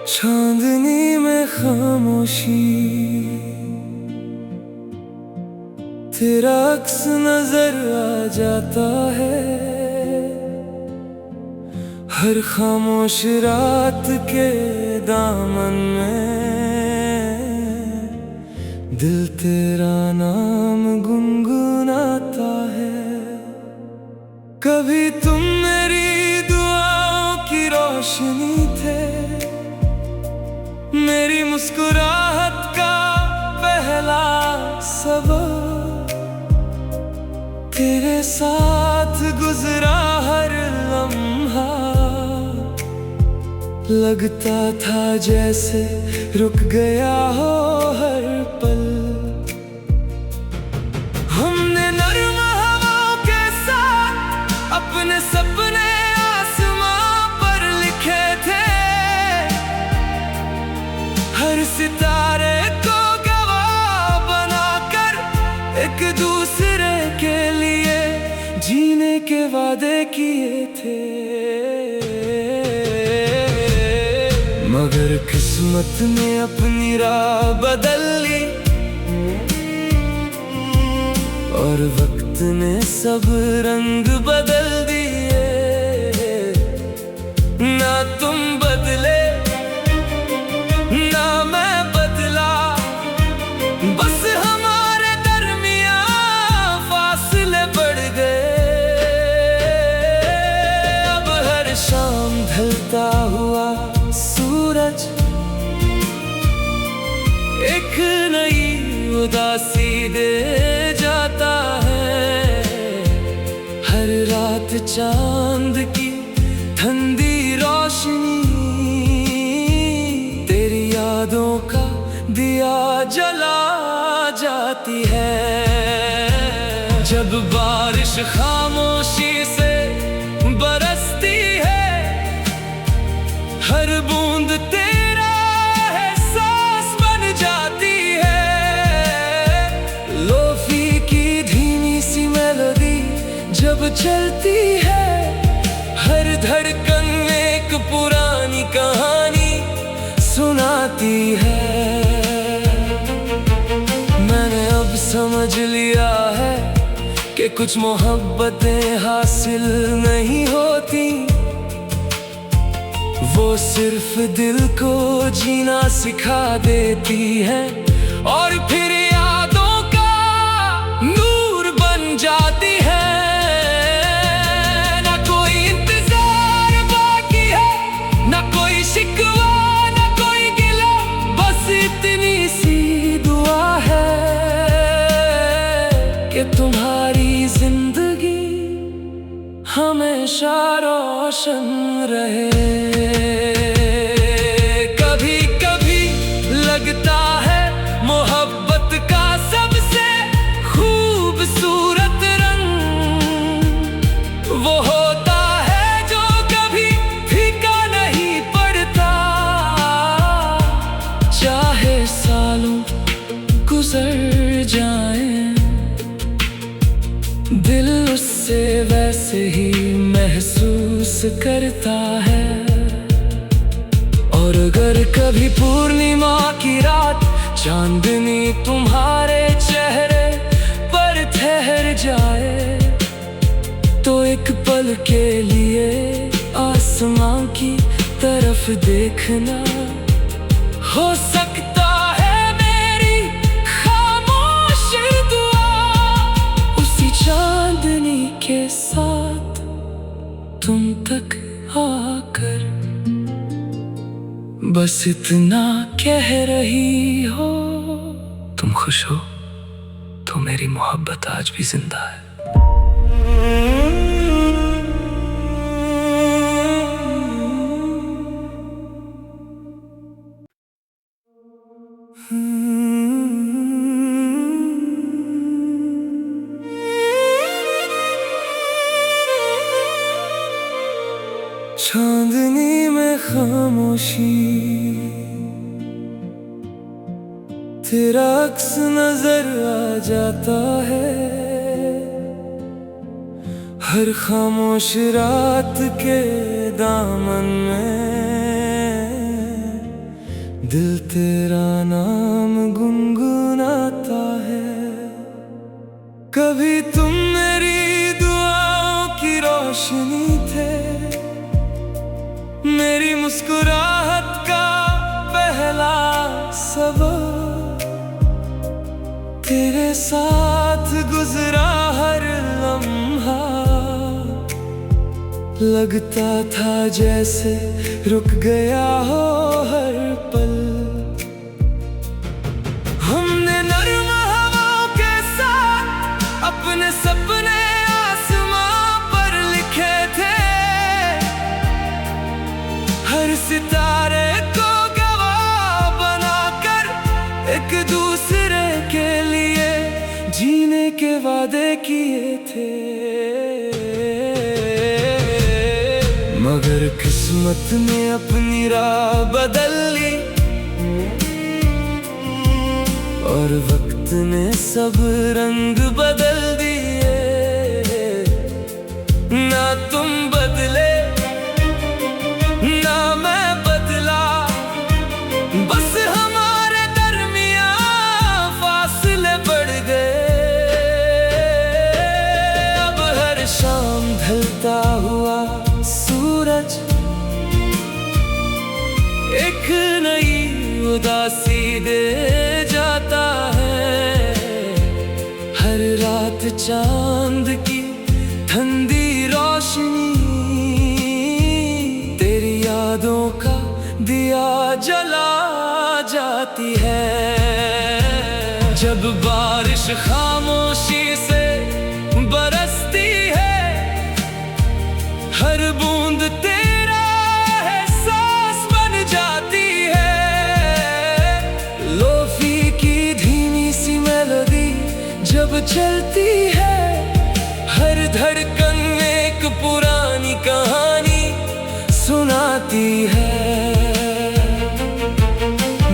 चांदनी में खामोशी, तेरा अक्स नजर आ जाता है। हर खामोश रात के दामन में दिल तेरा नाम गुनगुनाता है। कभी तुम मेरी दुआओं की रोशनी थे, मेरी मुस्कुराहट का पहला सबब। तेरे साथ गुजरा हर लम्हा, लगता था जैसे रुक गया हो हर पल। हमने नर्म हवाओं के साथ अपने सपने आसमां पर लिखे थे। हर सितारे को गवाह बनाकर एक दूसरे के लिए जीने के वादे किए थे। मगर किस्मत ने अपनी राह बदल ली और वक्त ने सब रंग बदल दिए। ना तुम बदले ना मैं बदला, बस हमारे दरमियां फासले बढ़ गए। अब हर शाम ढलता हुआ सूरज एक नई उदासी दे जाता है। हर रात चांद की ठंडी रोशनी तेरी यादों का दिया जला जाती है। जब बारिश खामोशी से बरसती है, हर बूंद तेरा एहसास बन जाती है। लोफी की धीमी सी मेलोडी जब चलती है, हर धड़कन एक पुरानी कहानी सुनाती है। मैंने अब समझ लिया है कि कुछ मोहब्बतें हासिल नहीं होती, वो सिर्फ दिल को जीना सिखा देती है। और फिर यादों का नूर बन जाती है। ना कोई इंतजार बाकी है, ना कोई शिकवा, ना कोई गिला, बस इतनी सी दुआ है कि तुम्हारी जिंदगी हमेशा रोशन रहे। कभी कभी लगता है मोहब्बत का सबसे खूबसूरत रंग वो होता है जो कभी फीका नहीं पड़ता। चाहे सालों गुजर जाएं, दिल उससे वैसे ही महसूस करता है। और अगर कभी पूर्णिमा की रात चांदनी तुम्हारे चेहरे पर ठहर जाए, तो एक पल के लिए आसमां की तरफ देखना। हो सकता है मेरी खामोश दुआ उसी चांदनी के साथ तुम तक आकर बस इतना कह रही हो, तुम खुश हो तो मेरी मोहब्बत आज भी जिंदा है। चांदनी में खामोशी, तेरा अक्स नजर आ जाता है हर खामोश रात के दामन में। दिल तेरा नाम गुनगुनाता है। कभी तुम मेरी दुआओं की रोशनी थे, मेरी मुस्कुराहट का पहला सबब। तेरे साथ गुजरा हर लम्हा लगता था जैसे रुक गया हो हर पल। हमने नर्म हवाओं के साथ अपने सपने आसमां पर लिखे थे, हर सितारे को गवाह बनाकर एक दूसरे के लिए जीने के वादे किए थे। मगर किस्मत ने अपनी राह बदल ली और वक्त ने सब रंग बदल दिए। ना तुम बदले ना मैं बदला, बस हमारे दरमियां फासले बढ़ गए। अब हर शाम ढलता हुआ सूरज एक नई उदासी दे जाता है। हर रात चांद की ठंडी रोशनी तेरी यादों का दिया जला जाती है। जब बारिश खामोशी से बरसती है, हर बूंद तेरा एहसास बन जाती है। लोफी की धीमी सी मेलोडी जब चलती है, हर धड़कन एक पुरानी कहानी सुनाती है।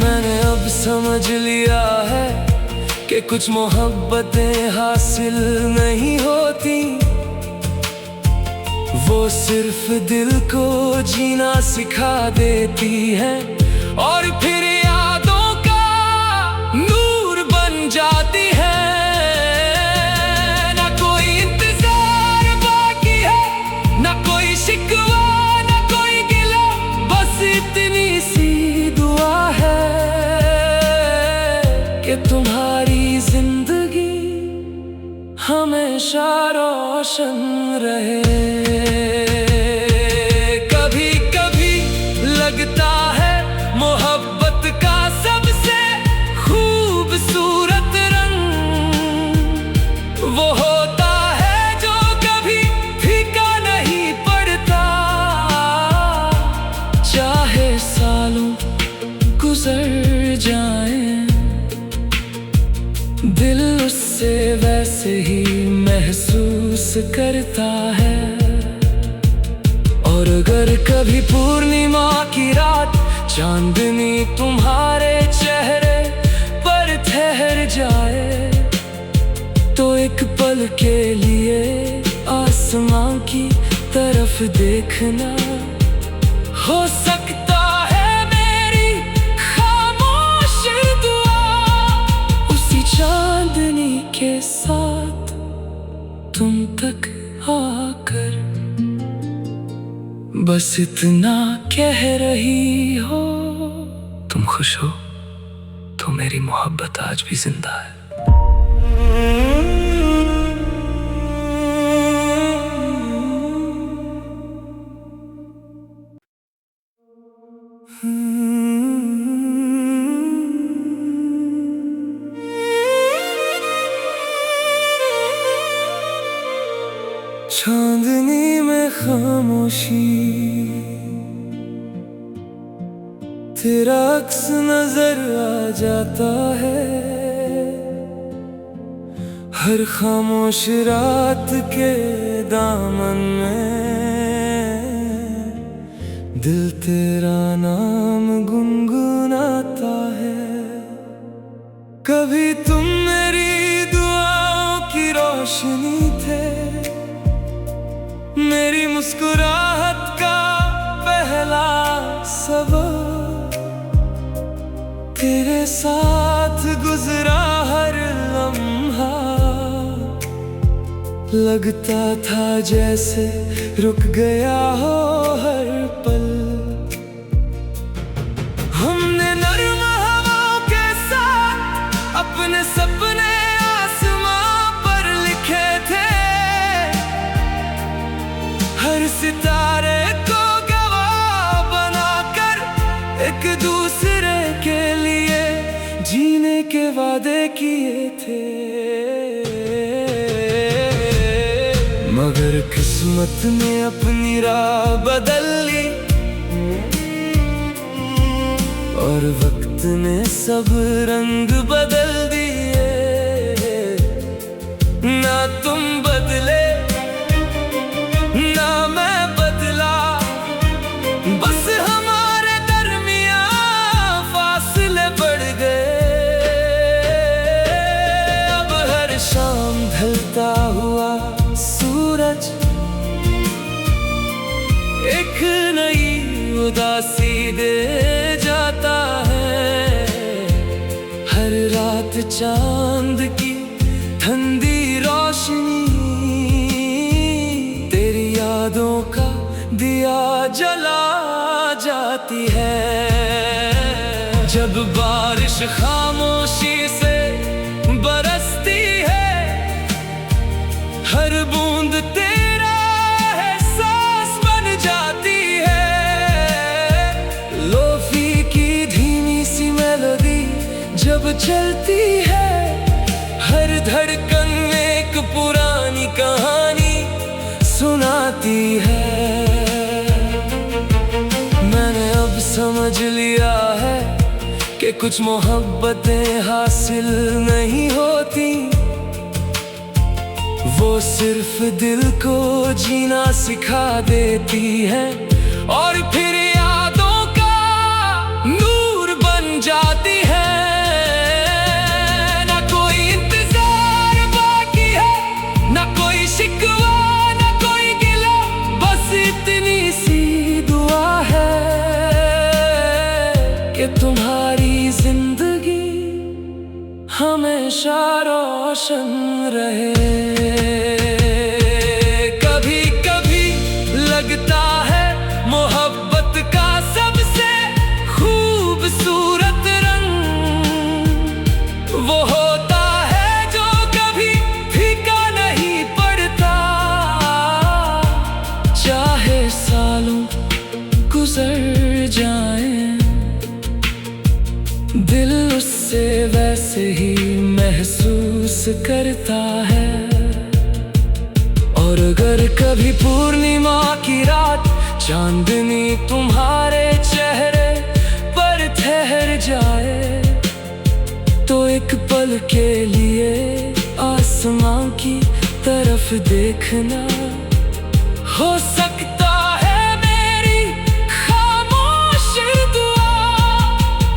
मैंने अब समझ लिया है कि कुछ मोहब्बतें हासिल नहीं होती, वो सिर्फ दिल को जीना सिखा देती है और फिर यादों का नूर बन जाती है। ना कोई इंतजार बाकी है, ना कोई शिकवा, ना कोई गिला, बस इतनी सी दुआ है कि तुम्हारी जिंदगी हमेशा रोशन रहे। कभी कभी लगता है मोहब्बत का सबसे खूबसूरत रंग वो होता है जो कभी फीका नहीं पड़ता। चाहे सालों गुजर जाएं, दिल उससे वैसे ही महसूस करता है। और अगर कभी पूर्णिमा की रात चांदनी तुम्हारे चेहरे पर ठहर जाए, तो एक पल के लिए आसमां की तरफ देखना। हो सकता है मेरी खामोश दुआ उसी चांदनी के साथ तुम तक आकर बस इतना कह रही हो, तुम खुश हो तो मेरी मोहब्बत आज भी जिंदा है। चांदनी में खामोशी तेरा अक्स नजर आ जाता है हर खामोश रात के दामन में। दिल तेरा नाम गुनगुनाता है। कभी तुम मेरी दुआओं की रोशनी थे, मेरी मुस्कुराहट का पहला सबब। तेरे साथ गुजरा हर लम्हा, लगता था जैसे रुक गया हो हर पल। हमने नर्म हवाओं के साथ अपने सपने आसमां पर लिखे थे, हर सितारे को गवाह बनाकर एक दूसरे के लिए जीने के वादे किए थे। मगर किस्मत ने अपनी राह बदल ली और वक्त ने सब रंग बदल दिए। ना तुम बदले ना मैं बदला, बस हमारे दरमियां फासले बढ़ गए। अब हर शाम ढलता हुआ सूरज एक नई उदासी दे जाता है। हर रात चांद की ठंडी रोशनी तेरी यादों का दिया जला जाती है। जब बारिश खामोशी से बरसती है, हर बूंद तेरा एहसास बन जाती है। लोफी की धीमी सी मेलोडी जब चलती है, हर धड़कन एक पुरानी कहानी सुनाती है। मैंने अब समझ लिया है कि कुछ मोहब्बतें हासिल नहीं होती, वो सिर्फ दिल को जीना सिखा देती है और फिर यादों का नूर बन जाती है। ना कोई इंतजार बाकी है, ना कोई शिकवा, ना कोई गिला, बस इतनी सी दुआ है कि तुम्हारी जिंदगी हमेशा रोशन रहे। कभी कभी लगता है मोहब्बत का सबसे खूबसूरत रंग वो होता है जो कभी फीका नहीं पड़ता। चाहे सालों गुजर जाएं, दिल उससे वैसे ही महसूस करता है। और अगर कभी पूर्णिमा की रात चांदनी तुम्हारे चेहरे पर ठहर जाए, तो एक पल के लिए आसमां की तरफ देखना। हो सकता है मेरी खामोश दुआ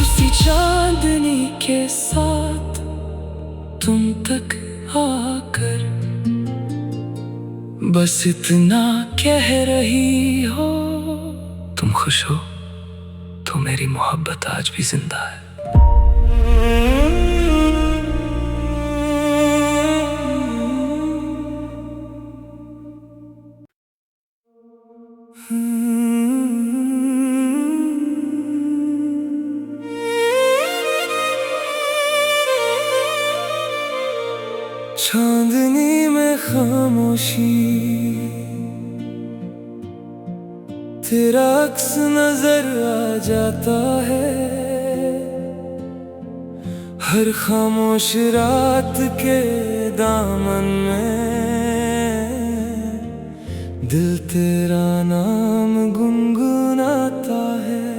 उसी चांदनी के साथ तुम तक आकर बस इतना कह रही हो, तुम खुश हो तो मेरी मोहब्बत आज भी जिंदा है। चांदनी में खामोशी तेरा अक्स नजर आ जाता है। हर खामोश रात के दामन में दिल तेरा नाम गुनगुनाता है।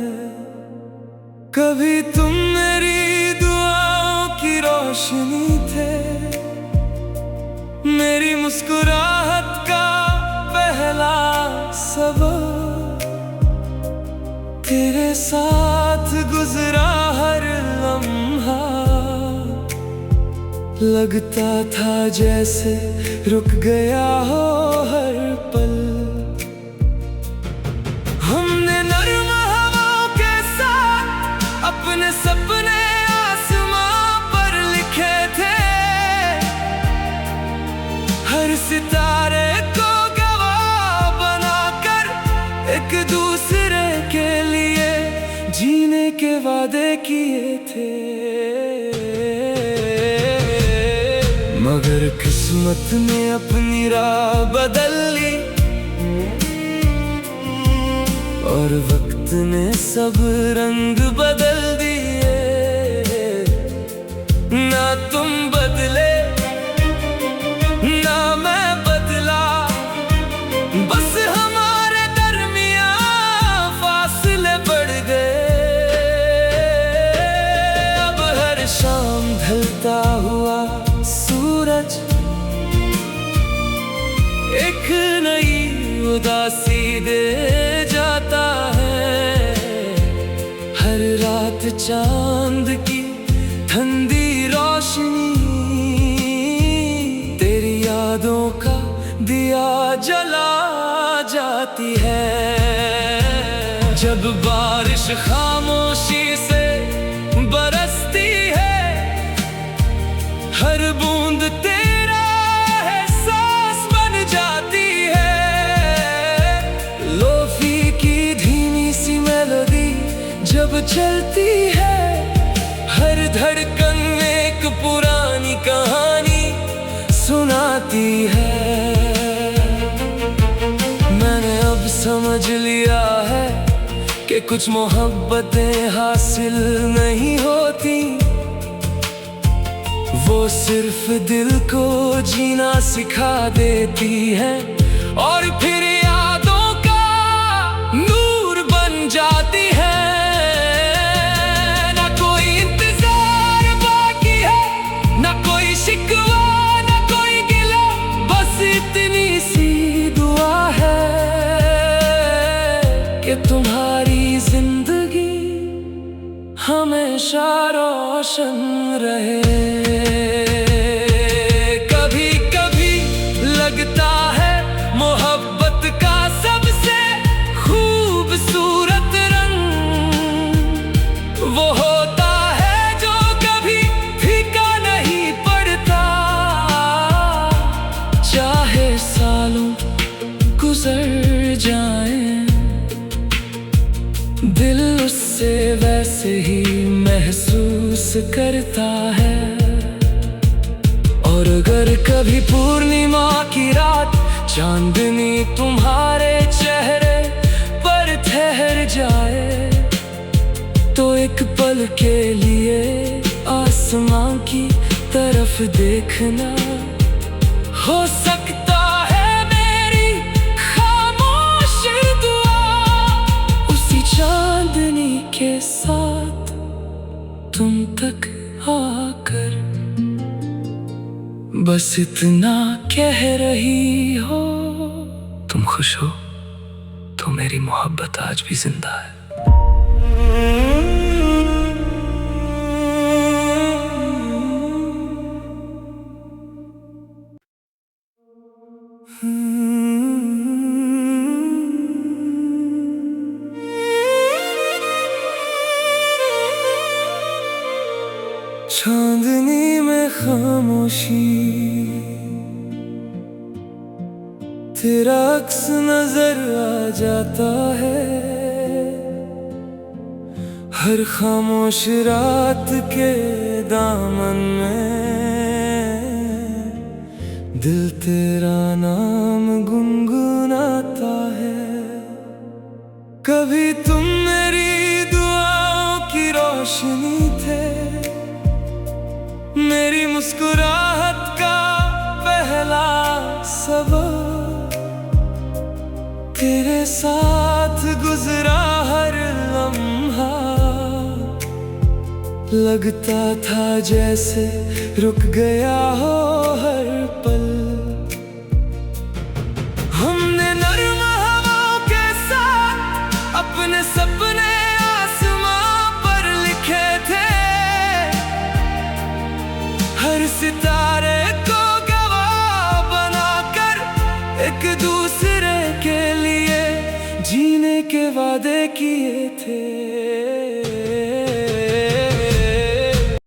कभी तुम मेरी दुआओं की रोशनी थे, मेरी मुस्कुराहट का पहला सबब। तेरे साथ गुजरा हर लम्हा लगता था जैसे रुक गया हो हर पल। हमने नर्म हवाओं के साथ अपने सपने आसमां पर लिखे थे। हर सितारे को गवाह बनाकर एक दूसरे के लिए जीने के वादे किए थे। मगर किस्मत ने अपनी राह बदल ली और वक्त ने सब रंग बदल दिए। ना तुम बदले ना मैं बदला, बस हमारे दरमियां फासले बढ़ गए। अब हर शाम ढलता हुआ सूरज एक नई उदासी दे जाता है। हर रात चांद की ठंडी रोशनी तेरी यादों का दिया जला जाती है। जब बारिश खामोशी से बरसती है, हर बूंद तेरा एहसास बन जाती है। लोफी की धीमी सी मेलोडी जब चलती है, हर धड़कन एक पुरानी कहानी सुनाती है। मैंने अब समझ लिया है कि कुछ मोहब्बतें हासिल नहीं होती, वो सिर्फ दिल को जीना सिखा देती है और फिर यादों का नूर बन जाती है। ना कोई इंतजार बाकी है, ना कोई शिकवा, ना कोई गिला, बस इतनी सी दुआ है कि तुम्हारी जिंदगी हमेशा रोशन रहे। कभी कभी लगता है मोहब्बत का सबसे खूबसूरत रंग वो होता है जो कभी फीका नहीं पड़ता। चाहे सालों गुजर जाएं, दिल उससे वैसे ही महसूस करता है। और अगर कभी पूर्णिमा की रात चांदनी तुम्हारे चेहरे पर ठहर जाए, तो एक पल के लिए आसमां की तरफ देखना। हो सकता है मेरी खामोश दुआ उसी चांदनी के साथ तुम तक आकर बस इतना कह रही हो, तुम खुश हो तो मेरी मोहब्बत आज भी जिंदा है। चांदनी में खामोशी तेरा अक्स नजर आ जाता है। हर खामोश रात के दामन में दिल तेरा नाम गुनगुनाता है। कभी तुम मेरी दुआओं की रोशनी थे, मेरी मुस्कुराहट का पहला सबब। तेरे साथ गुजरा हर लम्हा लगता था जैसे रुक गया हो हर पल। हमने नर्म हवाओं के साथ अपने सपने आसमां पर लिखे थे। हर सितारे को गवाह बनाकर एक दूसरे के लिए जीने के वादे किए थे।